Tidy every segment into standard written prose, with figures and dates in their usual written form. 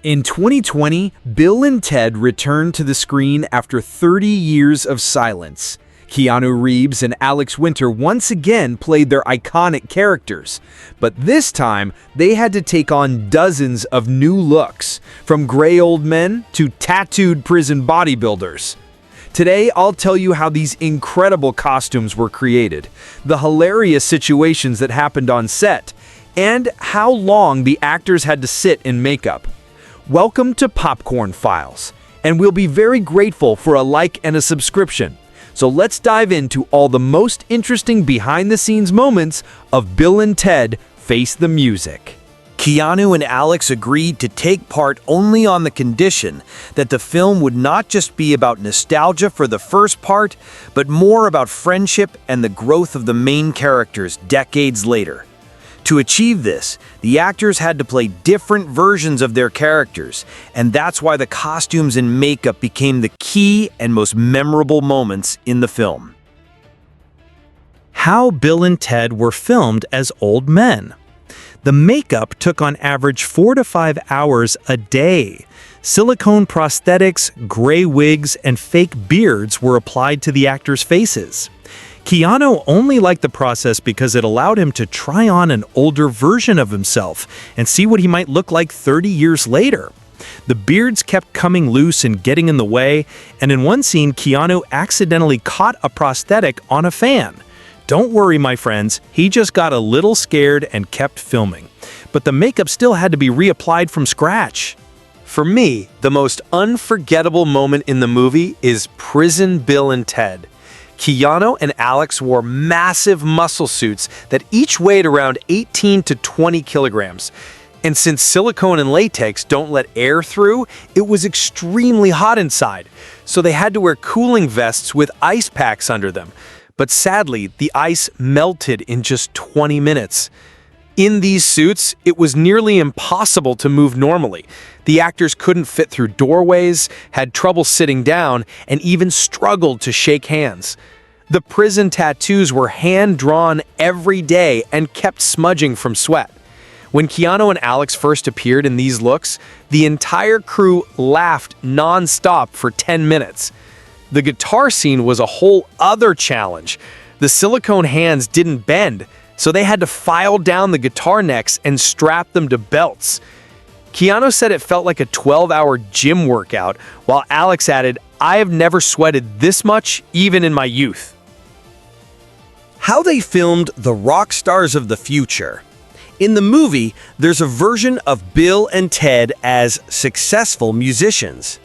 In 2020, Bill and Ted returned to the screen after 30 years of silence. Keanu Reeves and Alex Winter once again played their iconic characters, but this time they had to take on dozens of new looks, from gray old men to tattooed prison bodybuilders. Today, I'll tell you how these incredible costumes were created, the hilarious situations that happened on set, and how long the actors had to sit in makeup. Welcome to Popcorn Files, and we'll be very grateful for a like and a subscription. So let's dive into all the most interesting behind-the-scenes moments of Bill and Ted Face the Music. Keanu and Alex agreed to take part only on the condition that the film would not just be about nostalgia for the first part, but more about friendship and the growth of the main characters decades later. To achieve this, the actors had to play different versions of their characters, and that's why the costumes and makeup became the key and most memorable moments in the film. How Bill and Ted were filmed as old men. The makeup took on average 4 to 5 hours a day. Silicone prosthetics, gray wigs, and fake beards were applied to the actors' faces. Keanu only liked the process because it allowed him to try on an older version of himself and see what he might look like 30 years later. The beards kept coming loose and getting in the way, and in one scene, Keanu accidentally caught a prosthetic on a fan. Don't worry, my friends, he just got a little scared and kept filming. But the makeup still had to be reapplied from scratch. For me, the most unforgettable moment in the movie is Prison Bill and Ted. Keanu and Alex wore massive muscle suits that each weighed around 18 to 20 kilograms. And since silicone and latex don't let air through, it was extremely hot inside. So they had to wear cooling vests with ice packs under them. But sadly, the ice melted in just 20 minutes. In these suits, it was nearly impossible to move normally. The actors couldn't fit through doorways, had trouble sitting down, and even struggled to shake hands. The prison tattoos were hand-drawn every day and kept smudging from sweat. When Keanu and Alex first appeared in these looks, the entire crew laughed non-stop for 10 minutes. The guitar scene was a whole other challenge. The silicone hands didn't bend, so they had to file down the guitar necks and strap them to belts. Keanu said it felt like a 12-hour gym workout, while Alex added, "I have never sweated this much, even in my youth." How they filmed the rock stars of the future. In the movie, there's a version of Bill and Ted as successful musicians.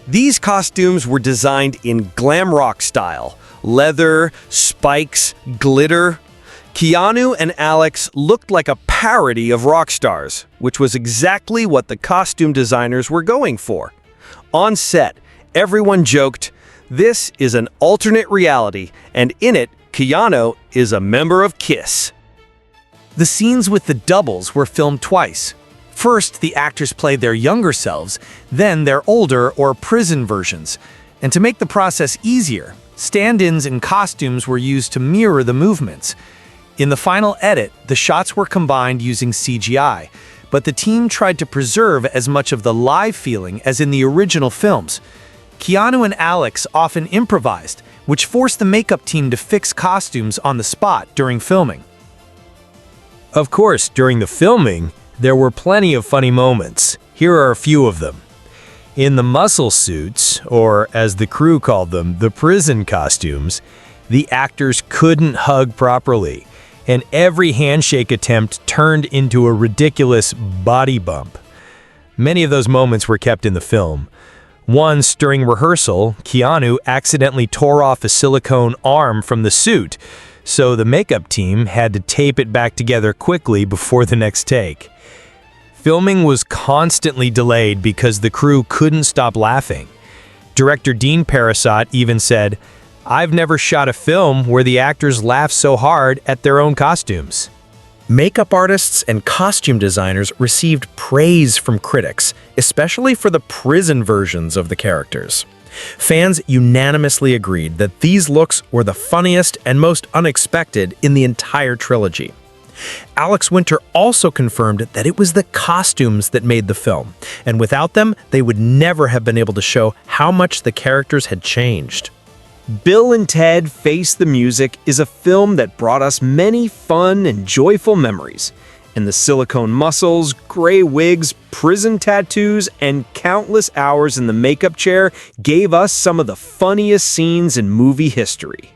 These costumes were designed in glam rock style: leather, spikes, glitter. Keanu and Alex looked like a parody of rock stars, which was exactly what the costume designers were going for. On set, everyone joked, "This is an alternate reality, and in it, Keanu is a member of KISS." The scenes with the doubles were filmed twice. First, the actors played their younger selves, then their older or prison versions. And to make the process easier, stand-ins and costumes were used to mirror the movements. In the final edit, the shots were combined using CGI, but the team tried to preserve as much of the live feeling as in the original films. Keanu and Alex often improvised, which forced the makeup team to fix costumes on the spot during filming. Of course, during the filming, there were plenty of funny moments. Here are a few of them. In the muscle suits, or as the crew called them, the prison costumes, the actors couldn't hug properly, and every handshake attempt turned into a ridiculous body bump. Many of those moments were kept in the film. Once, during rehearsal, Keanu accidentally tore off a silicone arm from the suit, so the makeup team had to tape it back together quickly before the next take. Filming was constantly delayed because the crew couldn't stop laughing. Director Dean Parasot even said, "I've never shot a film where the actors laugh so hard at their own costumes." Makeup artists and costume designers received praise from critics, especially for the prison versions of the characters. Fans unanimously agreed that these looks were the funniest and most unexpected in the entire trilogy. Alex Winter also confirmed that it was the costumes that made the film, and without them, they would never have been able to show how much the characters had changed. Bill and Ted Face the Music is a film that brought us many fun and joyful memories. And the silicone muscles, gray wigs, prison tattoos, and countless hours in the makeup chair gave us some of the funniest scenes in movie history.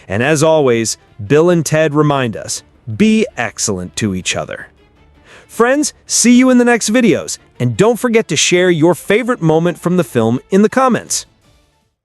And as always, Bill and Ted remind us, be excellent to each other. Friends, see you in the next videos, and don't forget to share your favorite moment from the film in the comments.